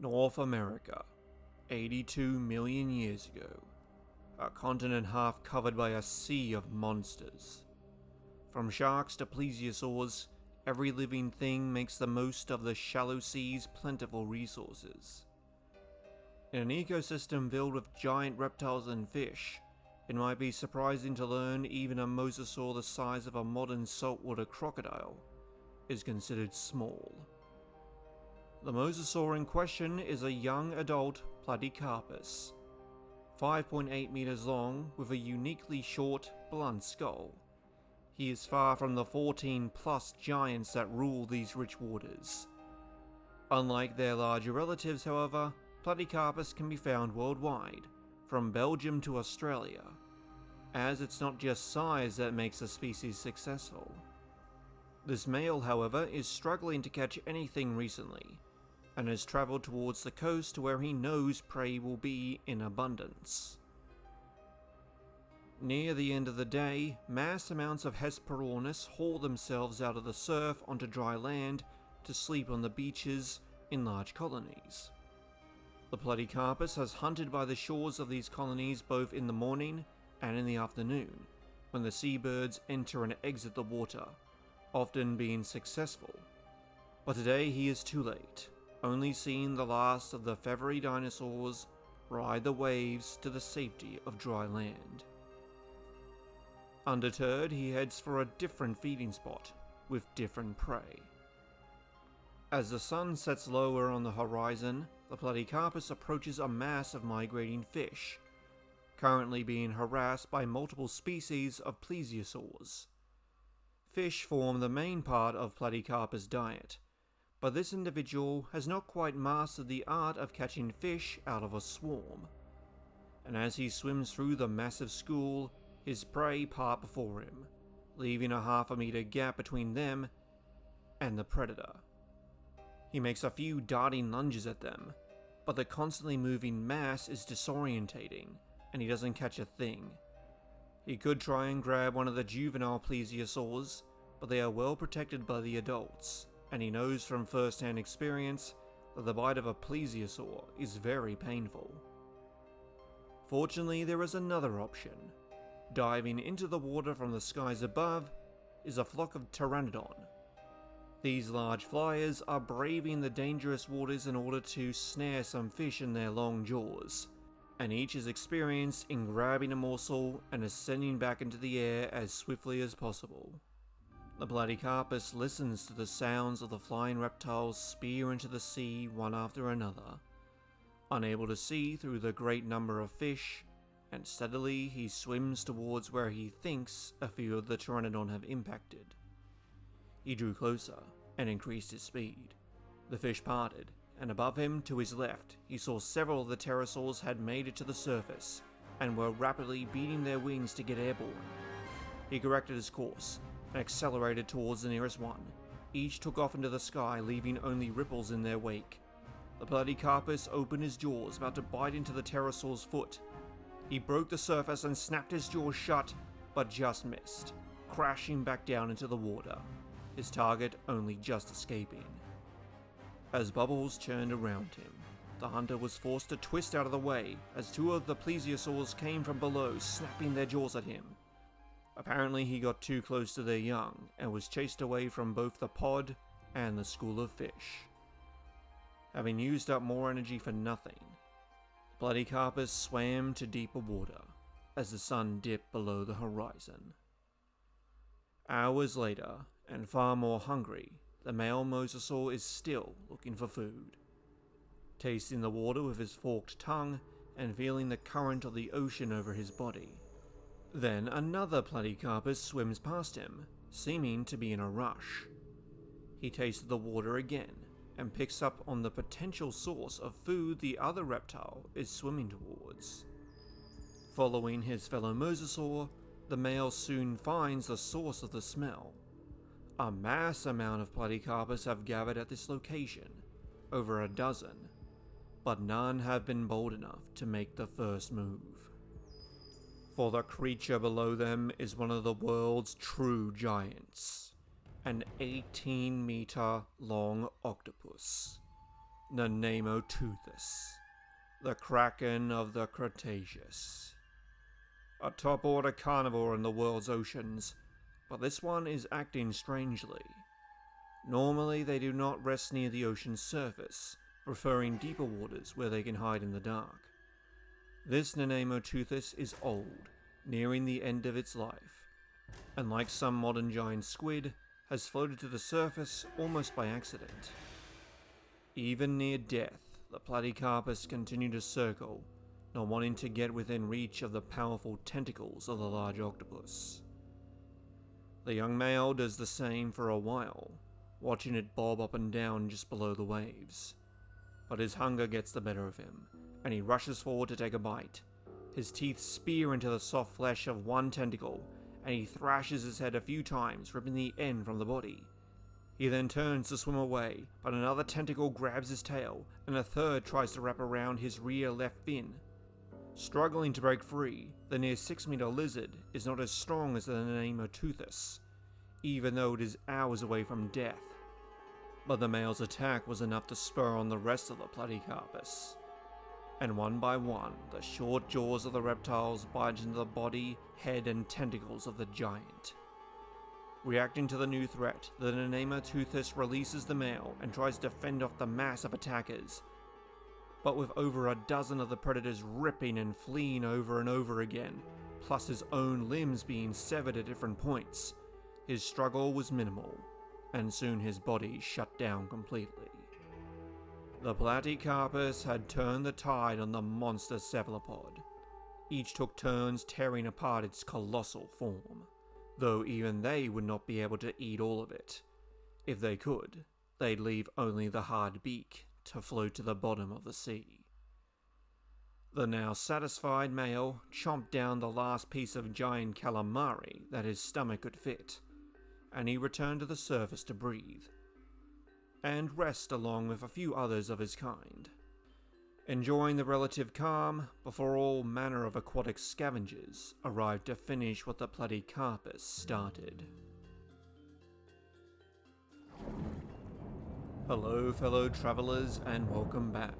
North America, 82 million years ago. A continent half covered by a sea of monsters. From sharks to plesiosaurs, every living thing makes the most of the shallow sea's plentiful resources. In an ecosystem filled with giant reptiles and fish, it might be surprising to learn even a mosasaur the size of a modern saltwater crocodile is considered small. The mosasaur in question is a young adult Platecarpus, 5.8 meters long with a uniquely short, blunt skull. He is far from the 14-plus giants that rule these rich waters. Unlike their larger relatives, however, Platecarpus can be found worldwide, from Belgium to Australia, as it's not just size that makes the species successful. This male, however, is struggling to catch anything recently, and has travelled towards the coast where he knows prey will be in abundance. Near the end of the day, mass amounts of Hesperornis haul themselves out of the surf onto dry land to sleep on the beaches in large colonies. The Platecarpus has hunted by the shores of these colonies both in the morning and in the afternoon, when the seabirds enter and exit the water, often being successful. But today he is too late, only seeing the last of the feathery dinosaurs ride the waves to the safety of dry land. Undeterred, he heads for a different feeding spot, with different prey. As the sun sets lower on the horizon, the Platecarpus approaches a mass of migrating fish, currently being harassed by multiple species of plesiosaurs. Fish form the main part of Platecarpus' diet, but this individual has not quite mastered the art of catching fish out of a swarm, and as he swims through the massive school, his prey part before him, leaving a half-a-meter gap between them and the predator. He makes a few darting lunges at them, but the constantly moving mass is disorientating, and he doesn't catch a thing. He could try and grab one of the juvenile plesiosaurs, but they are well protected by the adults, and he knows from first-hand experience that the bite of a plesiosaur is very painful. Fortunately, there is another option. Diving into the water from the skies above is a flock of pteranodon. These large flyers are braving the dangerous waters in order to snare some fish in their long jaws, and each is experienced in grabbing a morsel and ascending back into the air as swiftly as possible. The Platecarpus listens to the sounds of the flying reptiles spear into the sea one after another, unable to see through the great number of fish, and steadily he swims towards where he thinks a few of the pteranodon have impacted. He drew closer and increased his speed. The fish parted, and above him, to his left, he saw several of the pterosaurs had made it to the surface, and were rapidly beating their wings to get airborne. He corrected his course, and accelerated towards the nearest one. Each took off into the sky, leaving only ripples in their wake. The Platecarpus opened his jaws, about to bite into the pterosaur's foot. He broke the surface and snapped his jaws shut, but just missed, crashing back down into the water, his target only just escaping. As bubbles churned around him, the hunter was forced to twist out of the way as two of the plesiosaurs came from below, snapping their jaws at him. Apparently he got too close to their young and was chased away from both the pod and the school of fish. Having used up more energy for nothing, Platecarpus swam to deeper water as the sun dipped below the horizon. Hours later, and far more hungry, the male mosasaur is still looking for food. Tasting the water with his forked tongue and feeling the current of the ocean over his body. Then another Platecarpus swims past him, seeming to be in a rush. He tasted the water again, and picks up on the potential source of food the other reptile is swimming towards. Following his fellow mosasaur, the male soon finds the source of the smell. A mass amount of Platecarpus have gathered at this location, over a dozen, but none have been bold enough to make the first move. For the creature below them is one of the world's true giants, an 18-meter long octopus. Nenemoteuthis, the Kraken of the Cretaceous. A top-order carnivore in the world's oceans, but this one is acting strangely. Normally they do not rest near the ocean's surface, preferring deeper waters where they can hide in the dark. This Nenemoteuthis is old, nearing the end of its life, and like some modern giant squid, has floated to the surface almost by accident. Even near death, the Platecarpus continue to circle, not wanting to get within reach of the powerful tentacles of the large octopus. The young male does the same for a while, watching it bob up and down just below the waves. But his hunger gets the better of him, and he rushes forward to take a bite. His teeth spear into the soft flesh of one tentacle, and he thrashes his head a few times, ripping the end from the body. He then turns to swim away, but another tentacle grabs his tail, and a third tries to wrap around his rear left fin. Struggling to break free, the near 6-meter lizard is not as strong as the Nenemoteuthis, even though it is hours away from death. But the male's attack was enough to spur on the rest of the Platecarpus. And one by one, the short jaws of the reptiles bite into the body, head, and tentacles of the giant. Reacting to the new threat, the Nenemoteuthis releases the male and tries to fend off the mass of attackers. But with over a dozen of the predators ripping and fleeing over and over again, plus his own limbs being severed at different points, his struggle was minimal, and soon his body shut down completely. The Platecarpus had turned the tide on the monster cephalopod. Each took turns tearing apart its colossal form, though even they would not be able to eat all of it. If they could, they'd leave only the hard beak to float to the bottom of the sea. The now satisfied male chomped down the last piece of giant calamari that his stomach could fit, and he returned to the surface to breathe, and rest along with a few others of his kind, enjoying the relative calm before all manner of aquatic scavengers arrived to finish what the Platecarpus started. Hello fellow travellers and welcome back.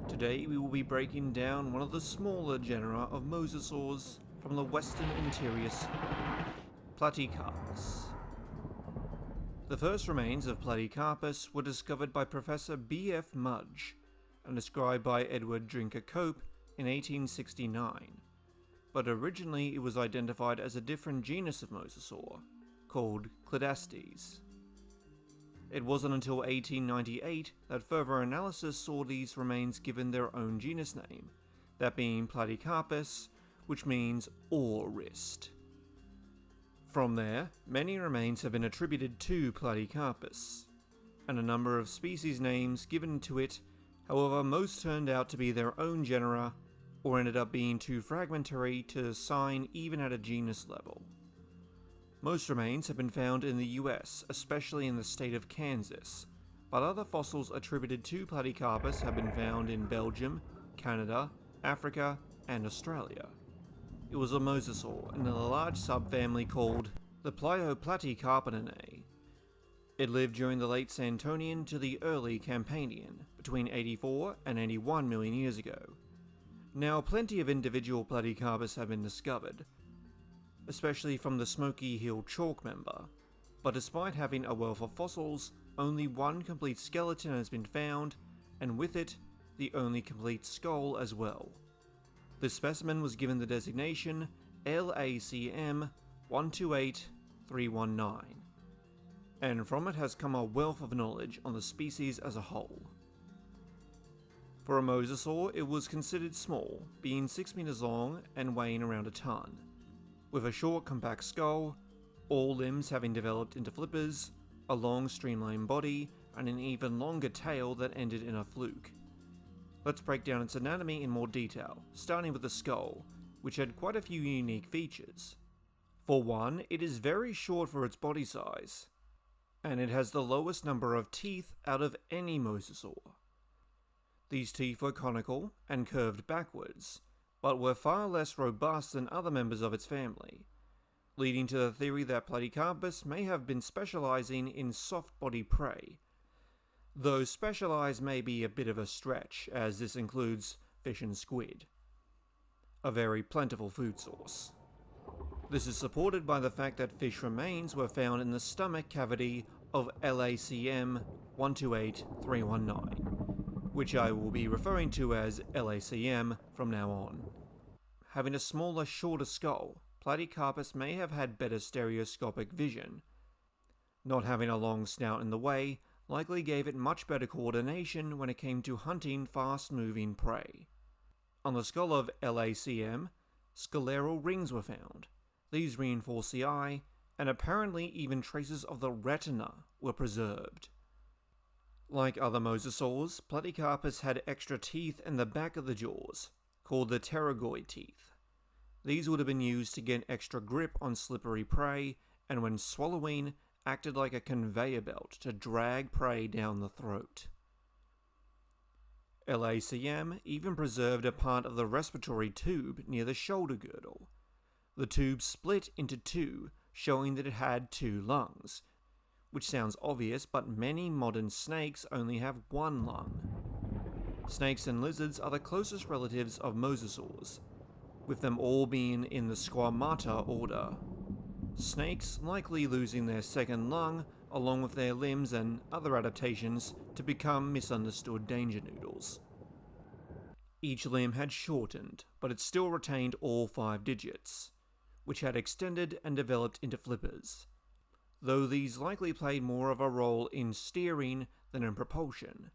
Today we will be breaking down one of the smaller genera of mosasaurs from the western interior sea, Platecarpus. The first remains of Platecarpus were discovered by Professor B.F. Mudge and described by Edward Drinker Cope in 1869, but originally it was identified as a different genus of mosasaur, called Cladastes. It wasn't until 1898 that further analysis saw these remains given their own genus name, that being Platecarpus, which means oar wrist. From there, many remains have been attributed to Platecarpus, and a number of species names given to it. However, most turned out to be their own genera, or ended up being too fragmentary to assign even at a genus level. Most remains have been found in the US, especially in the state of Kansas, but other fossils attributed to Platecarpus have been found in Belgium, Canada, Africa, and Australia. It was a mosasaur in a large subfamily called the Platecarpinae. It lived during the late Santonian to the early Campanian, between 84 and 81 million years ago. Now, plenty of individual Platecarpus have been discovered, especially from the Smoky Hill chalk member, but despite having a wealth of fossils, only one complete skeleton has been found, and with it, the only complete skull as well. This specimen was given the designation LACM 128319. And from it has come a wealth of knowledge on the species as a whole. For a mosasaur, it was considered small, being 6 meters long and weighing around a ton, with a short compact skull, all limbs having developed into flippers, a long streamlined body, and an even longer tail that ended in a fluke. Let's break down its anatomy in more detail, starting with the skull, which had quite a few unique features. For one, it is very short for its body size, and it has the lowest number of teeth out of any mosasaur. These teeth were conical and curved backwards, but were far less robust than other members of its family, leading to the theory that Platecarpus may have been specializing in soft-body prey. though specialized may be a bit of a stretch, as this includes fish and squid, a very plentiful food source. This is supported by the fact that fish remains were found in the stomach cavity of LACM 128319, which I will be referring to as LACM from now on. Having a smaller, shorter skull, Platecarpus may have had better stereoscopic vision. Not having a long snout in the way likely gave it much better coordination when it came to hunting fast-moving prey. On the skull of LACM, scleral rings were found. These reinforce the eye, and apparently even traces of the retina were preserved. Like other mosasaurs, Platecarpus had extra teeth in the back of the jaws, called the pterygoid teeth. These would have been used to get extra grip on slippery prey, and when swallowing, acted like a conveyor belt to drag prey down the throat. LACM even preserved a part of the respiratory tube near the shoulder girdle. The tube split into two, showing that it had two lungs, which sounds obvious, but many modern snakes only have one lung. Snakes and lizards are the closest relatives of mosasaurs, with them all being in the Squamata order. Snakes likely losing their second lung, along with their limbs and other adaptations, to become misunderstood danger noodles. Each limb had shortened, but it still retained all 5 digits, which had extended and developed into flippers, though these likely played more of a role in steering than in propulsion.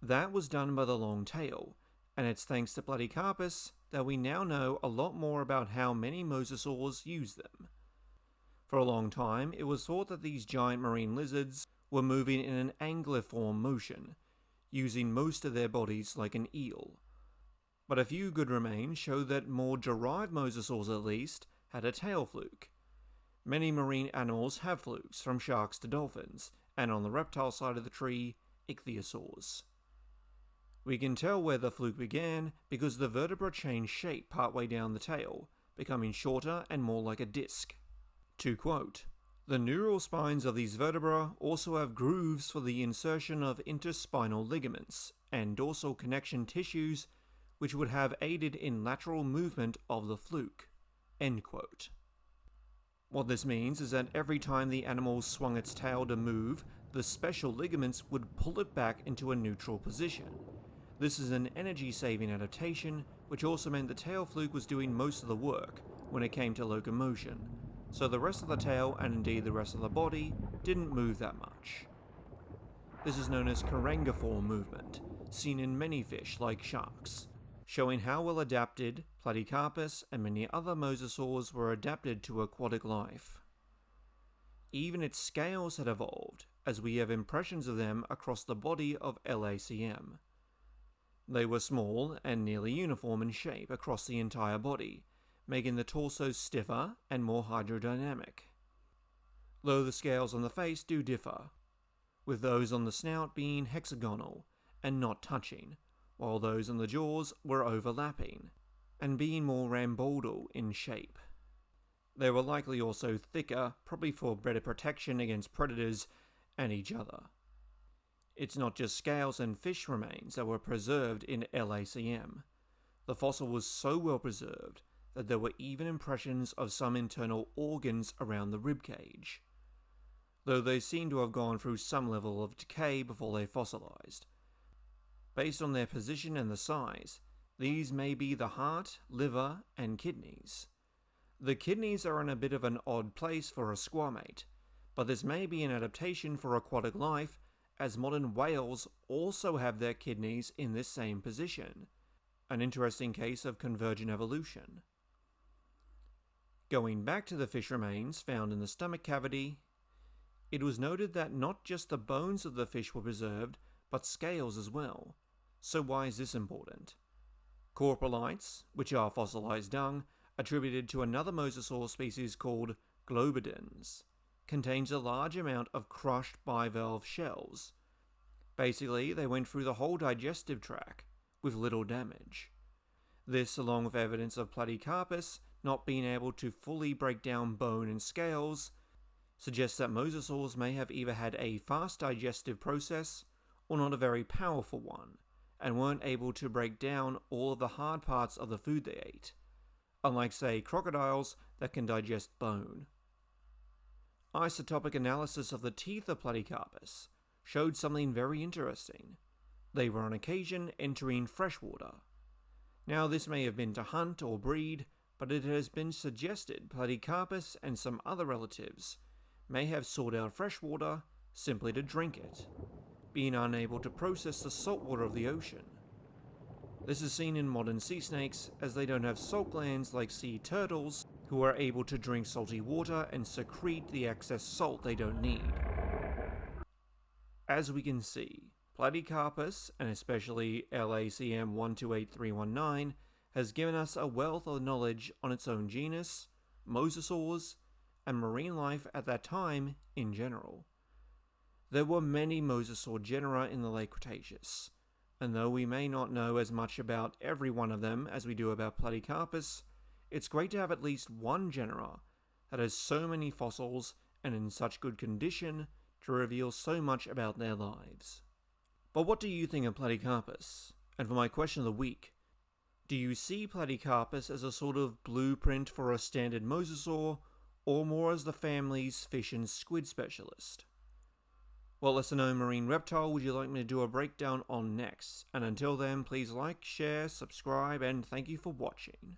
That was done by the long tail, and it's thanks to Platecarpus that we now know a lot more about how many mosasaurs use them. For a long time, it was thought that these giant marine lizards were moving in an anguilliform motion, using most of their bodies like an eel. But a few good remains show that more derived mosasaurs at least had a tail fluke. Many marine animals have flukes, from sharks to dolphins, and on the reptile side of the tree, ichthyosaurs. We can tell where the fluke began because the vertebra changed shape partway down the tail, becoming shorter and more like a disc. To quote, "The neural spines of these vertebrae also have grooves for the insertion of interspinal ligaments and dorsal connection tissues which would have aided in lateral movement of the fluke." End quote. What this means is that every time the animal swung its tail to move, the special ligaments would pull it back into a neutral position. This is an energy-saving adaptation, which also meant the tail fluke was doing most of the work when it came to locomotion, so the rest of the tail, and indeed the rest of the body, didn't move that much. This is known as carangiform movement, seen in many fish like sharks, showing how well adapted Platecarpus and many other mosasaurs were adapted to aquatic life. Even its scales had evolved, as we have impressions of them across the body of LACM. They were small and nearly uniform in shape across the entire body, making the torso stiffer and more hydrodynamic. Though the scales on the face do differ, with those on the snout being hexagonal and not touching, while those on the jaws were overlapping and being more rhomboidal in shape. They were likely also thicker, probably for better protection against predators and each other. It's not just scales and fish remains that were preserved in LACM. The fossil was so well preserved that there were even impressions of some internal organs around the ribcage, though they seem to have gone through some level of decay before they fossilized. Based on their position and the size, these may be the heart, liver, and kidneys. The kidneys are in a bit of an odd place for a squamate, but this may be an adaptation for aquatic life, as modern whales also have their kidneys in this same position, an interesting case of convergent evolution. Going back to the fish remains found in the stomach cavity, it was noted that not just the bones of the fish were preserved, but scales as well. So why is this important? Coprolites, which are fossilized dung, attributed to another mosasaur species called globidens, contains a large amount of crushed bivalve shells. Basically, they went through the whole digestive tract with little damage. This, along with evidence of Platecarpus not being able to fully break down bone and scales, suggests that mosasaurs may have either had a fast digestive process or not a very powerful one, and weren't able to break down all of the hard parts of the food they ate, unlike, say, crocodiles that can digest bone. Isotopic analysis of the teeth of Platecarpus showed something very interesting. They were on occasion entering freshwater. Now, this may have been to hunt or breed, but it has been suggested Platecarpus and some other relatives may have sought out freshwater simply to drink it, being unable to process the salt water of the ocean. This is seen in modern sea snakes, as they don't have salt glands like sea turtles, who are able to drink salty water and secrete the excess salt they don't need. As we can see, Platecarpus, and especially LACM 128319, has given us a wealth of knowledge on its own genus, mosasaurs, and marine life at that time in general. There were many mosasaur genera in the late Cretaceous, and though we may not know as much about every one of them as we do about Platecarpus, it's great to have at least one genera that has so many fossils and in such good condition to reveal so much about their lives. But what do you think of Platecarpus? And for my question of the week, do you see Platecarpus as a sort of blueprint for a standard mosasaur, or more as the family's fish and squid specialist? What lesser known marine reptile would you like me to do a breakdown on next? And until then, please like, share, subscribe, and thank you for watching.